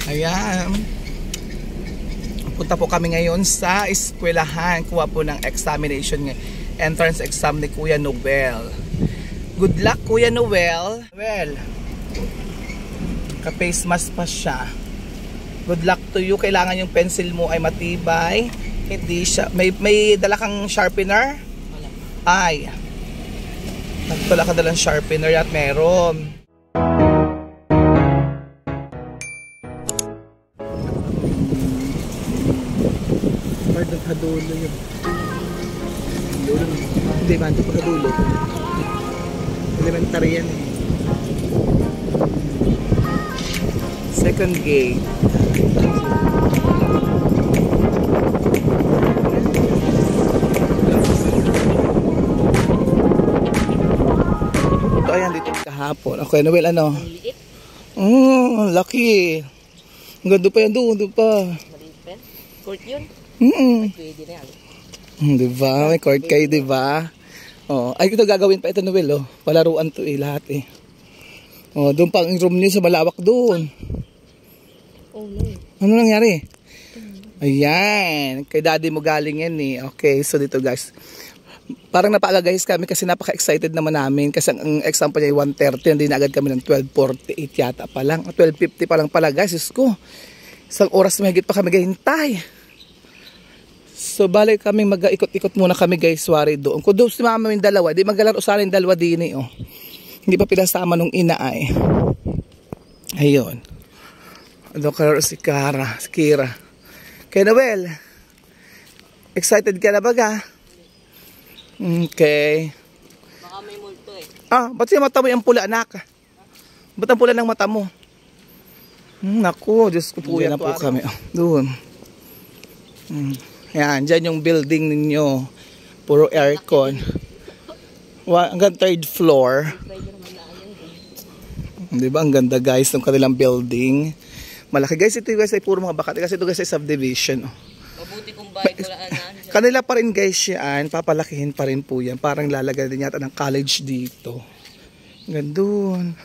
Ayan. Punta po kami ngayon sa eskwelahan. Kuha po ng examination ngayon. Entrance exam ni Kuya Noel. Good luck, Kuya Noel. Well, ka-face mask pa siya. Good luck to you. Kailangan yung pencil mo ay matibay. Hindi siya. May dala kang sharpener? Wala. Ay. Nagdala ka dalang sharpener at meron. Doon sa dulo yun. Hindi ba? Doon sa dulo. Elementary yan eh. Second gate. Ito ayan dito kahapon. Okay, Noel ano? Lucky. Ang ganda pa yan doon. Doon pa. Court yun? Pwede na yan. Diba? May court kayo, diba? Oh, ay, ito gagawin pa ito, Noel, oh. Palaruan to eh, lahat eh. Oh, doon pa ang room niyo sa malawak doon. Oh, no. Ano nangyari? Ayan. Kay daddy mo galing yan eh. Okay, so dito guys. Parang napaaga guys kami kasi napaka-excited naman namin. Kasi ang exam pa niya ay 1:30. Hindi na agad kami ng 12:48 yata pa lang. 12:50 pa lang pala guys. Diyos ko. Isang oras mahigit pa kami gahintay. So balik kami mag-ikot-ikot muna kami guys, sorry doon. Kung doon si mama yung dalawa, di magalaro sa akin dalawa din eh. Oh. Hindi pa pinasama nung ina ay. Ayun. Doon kalaro si Kira. Kaya Noel, excited ka na baga? Okay. Baka may multo eh. Ba't siya mata mo yung pula anak? Ba't ang pula ng mata mo? Naku, Diyos ko po yan na po kami. Doon. Yan, dyan yung building ninyo. Puro aircon. Hanggang 3rd floor. Diba? Ang ganda guys ng kanilang building. Malaki guys. Ito guys ay puro mga bakat. Kasi ito guys ay subdivision. Mabuti kung bahay ko lang. Kanila pa rin guys yan. Papalakihin pa rin po yan. Parang lalagay din yata ng college dito. Gandun.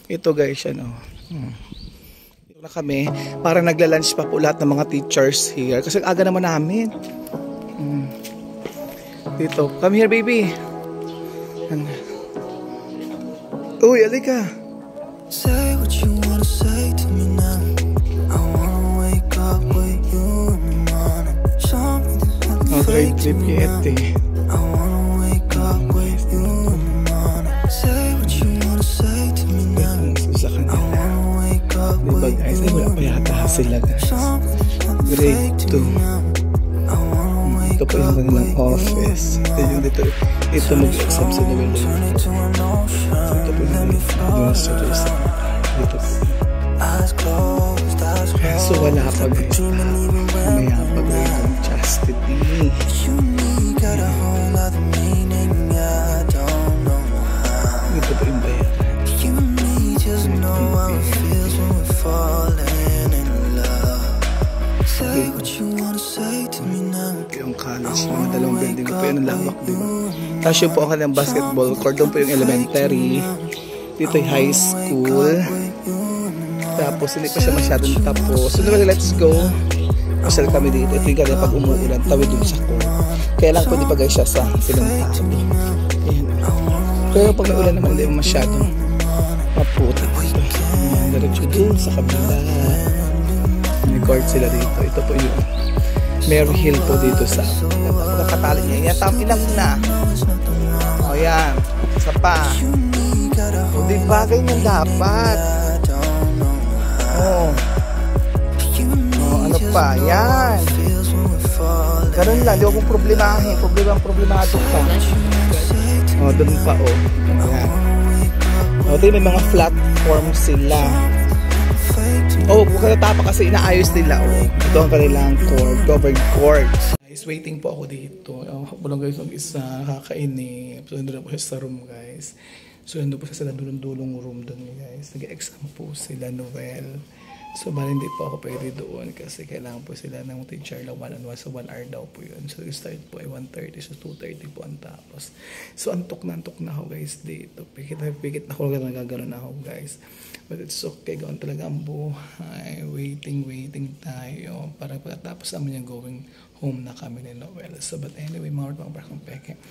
Ito guys yan oh. Na kami para nagla-lunch pa po lahat ng mga teachers here kasi aga naman namin dito. Come here baby. Uy, alika. Say what you wanna say to me now. I wanna wake up with you in the morning. Show me the fake to me now. I wanna wake up with you in the morning. Say what you wanna say to me now. I wanna wake up with you. Ay, wala pa yata sila guys. Grade 2. Ito po yung kanilang office. Ito mag-exam sa level 2. Ito po yung administrators. Dito po. So wala pa guys. Maya pa grade ng chastity. Ito po yung bayan. Yung college, mga dalawang building po yun, ang lawak din. Tapos yun po ang kanilang basketball court, doon po yung elementary. Dito yung high school. Tapos hindi pa siya masyadong tapos. So let's go. Pasal kami dito. Ito yung kanya pag umuulan, tawid dun sa court. Kaya lang po di pa guys siya sa silentado. Pero pag naulan naman hindi masyadong maputa. Diretso dun sa kabila. May court sila dito. Ito po yung Mary Hill po dito sa pagkakatali niya. Yan, ilang na. O yan. Isa pa. O di ba ganyan dapat? O ano pa? Yan. Ganun lang. Di akong problemahin. Problemado ka. O dun pa o. Yan. O di may mga platform sila. Oh, kung tapa kasi inaayos nila. Oh, ito ang kanilang court, covered court. Guys, waiting po ako dito. Ako lang guys, mag-isa, nakakainip. So, nandun na po siya sa room guys. So, nandun po siya sa dulong-dulong room doon guys. Nag-exam po sila Noel. So, bali hindi po ako pwede doon kasi kailangan po sila ng teacher na 1-on-1. So, 1 hour daw po yun. So, start po ay 1:30. So, 2:30 po ang tapos. So, antok na ako guys dito. Pikit na ako nagagano'n na ako guys. But it's okay. Gawin talaga ang buhay. Waiting tayo. Para pagkatapos namin yung going home na kami ni Noel. So, but anyway, mga parang peke.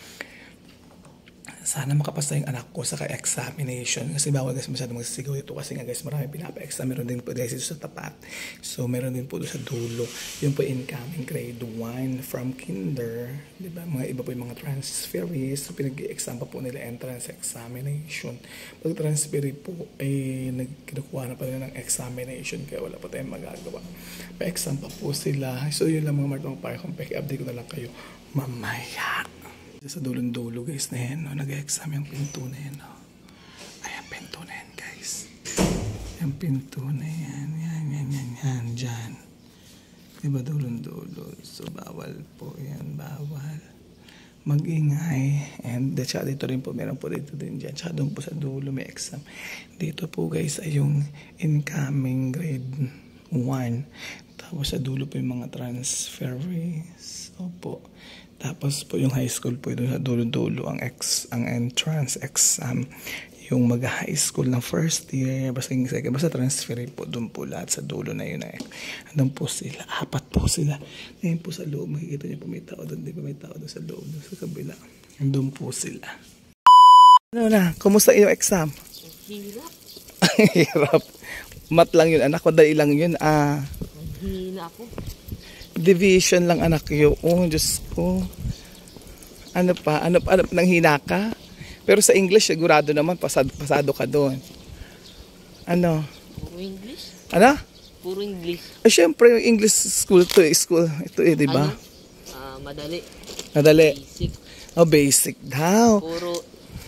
Sana makapasa yung anak ko sa examination kasi bawal guys masyadong magsisigaw dito kasi nga guys marami pinapa-exam. Meron din po guys dito sa tapat. So meron din po doon sa dulo. Yun po incoming grade 1 from kinder. Diba? Mga iba po yung mga transferees. So pinag-exam pa po nila entrance examination. Pag transferee po ay nagkinukuha na pa nila ng examination kaya wala pa tayong magagawa. Pa-exam pa po sila. So yun lang mga martong para kung update ko na lang kayo mamaya. Sa dulong-dulo guys na yan, no? Nag-exam yung pinto na yan. No? Ay, ang pinto na yan guys. Yung pinto na yan. Yan, dyan. Diba dulong-dulo? So, bawal po yan, bawal. Mag-ingay. And tsaka dito rin po, meron po dito din dyan. Tsaka doon po sa dulo may exam. Dito po guys ay yung incoming grade 1. Tapos sa dulo po yung mga transferees. Opo. Tapos po yung high school po doon sa dulo-dulo ang entrance exam. Yung mag-high school ng first year, basta transfer po doon po lahat sa dulo na yun. Andun po sila, 4 po sila. Ngayon po sa loob, makikita niyo po may tao doon. Di ba may tao doon sa loob, doon sa kabila. Andun po sila. Ano na, kumusta yung exam? Hirap. Hirap. Mat lang yun, anak. Madali lang yun. Hina ako. Division lang anak yun. Oh, Diyos ko. Ano pa? Ano nang hina ka? Pero sa English, sigurado naman, pasado ka doon. Ano? Puro English? Ano? Puro English. Syempre, yung English school to eh. Ito di ba? Ano? Madali. Madali. Basic. Oh, basic daw. Puro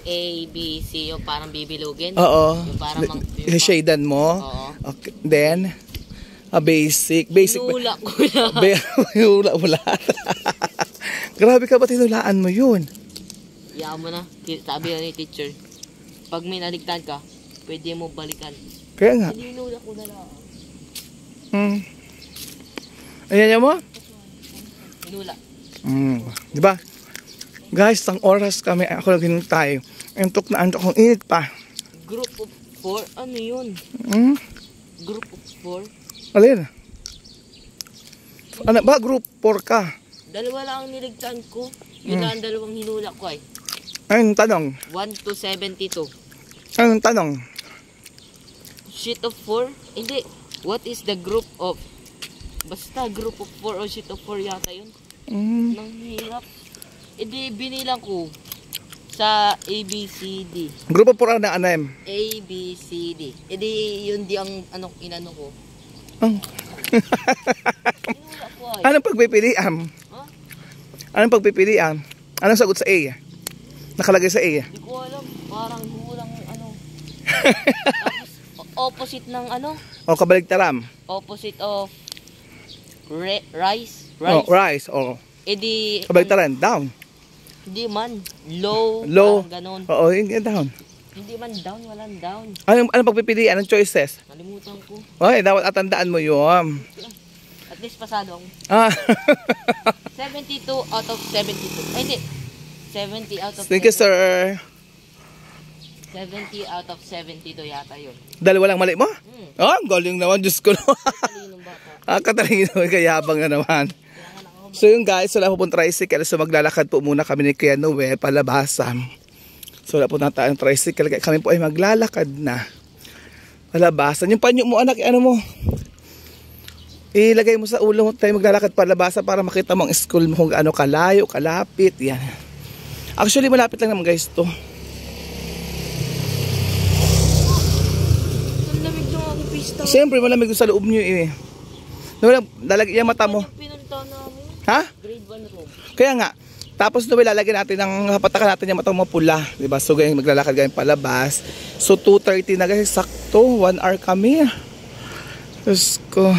A, B, C, yung parang bibilugin. Oo. Yung parang shadean mo. Oo. Okay. Then, basic. Hinula ko na. Hinula mo lahat. Grabe ka ba tinulaan mo yun? Iyaan mo na. Sabi ni teacher, pag may naligtan ka, pwede mo balikan. Kaya nga. Hinula ko na lang. Ayan mo? Hinula. Di ba? Guys, ang oras kami, ako naghintay. Antok na antok, kung init pa. Group of 4? Ano yun? Group of 4? Alin? Ano ba? Group 4 ka? Dalawa lang ang niligtaan ko. Yun lang ang dalawang hinula ko ay. Anong tanong? 1 to 72. Anong tanong? Sheet of 4? Hindi. What is the group of? Basta group of 4 o sheet of 4 yata yun. Nang hirap. Hindi binilang ko sa ABCD. Group of 4 na anem? ABCD. Hindi yun di ang inano ko. Anong pagpipilian? Huh? Anong pagpipilian? Anong sagot sa A? Nakalagay sa A? Hindi ko alam. Parang hulang Tapos, opposite ng O kabaligtaran? Opposite of rice. Oh, rice. Oh. Di Kabaligtaran, down. Hindi man. Low. Low. Ganon. Oo, yung down. Hindi man down. Walang down. Anong pagpipilian? Anong choices? Nalimutan ko. Okay, dapat atandaan mo yun. At least pasado ako. 72 out of 72. Ay, hindi. 70 out of 70. Thank you, sir. 70 out of 72 yata yun. Dalawa lang mali mo? Galing naman. Diyos ko naman. Talinong bata. Katalingin naman. Kayabang na naman. So yun guys, wala po pong tricycle. So maglalakad po muna kami ni Kuya Noel palabasan. So wala po na tayong tricycle. Kami po ay maglalakad na palabasan. Yung panyo mo anak, ano mo? Ilagay mo sa ulo mo tayo maglalakad palabasan para makita mo ang school mo kung gaano kalayo, kalapit. Yan. Actually malapit lang naman guys to. Malamig yung aking pista. Siyempre malamig sa loob nyo eh. Lalagay yung mata mo. Pinunta namin. Ha? Grade 1 room. Kaya nga, tapos doon lalagyan natin ng patakan natin yung matang mapula, di ba? So ganyan maglalakad ganyan palabas. So 2:30 na guys, sakto 1 hour kami. Diyos ko.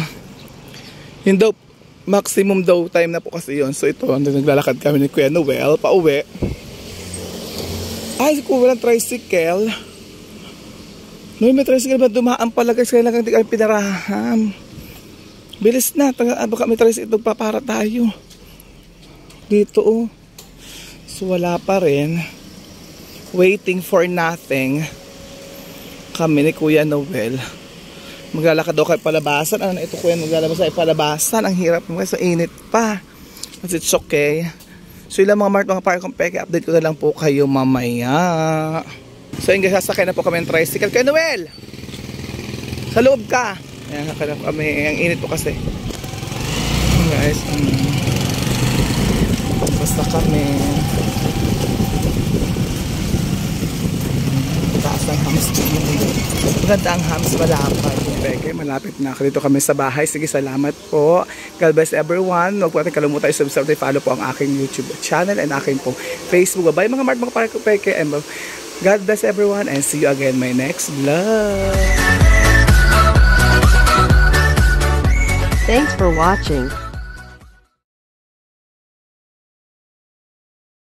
Yun daw, maximum daw time na po kasi yun. So ito, naglalakad kami ni Kuya Noel, pauwi. Ay, kung walang tricycle. No, may tricycle ba dumaan pala guys, kailangan hindi kami pinaraham. Bilis na, baka may tricycle para tayo. Dito oh. So wala pa rin. Waiting for nothing. Kami ni Kuya Noel. Maglalakad daw kayo palabasan. Ano na ito Kuya, maglalabas tayo palabasan. Ang hirap mo guys, so init pa. But it's okay. So ilang mga mart, mga parang peke, update ko na lang po kayo mamaya. So yung guys, sasakay na po kami ng tricycle. Kuya Noel! Sa loob ka! Ayan, sasakay na kami. Ang init po kasi. Guys, basta kami. Taas ng hams. Maganda ang hams, malapit. Peke, malapit na. Dito kami sa bahay. Sige, salamat po. God bless everyone. Huwag po natin kalimutan i-subscribe at follow po ang aking YouTube channel and aking po Facebook. Bye mga mart, mga parang peke. God bless everyone and see you again my next vlog. Thanks for watching.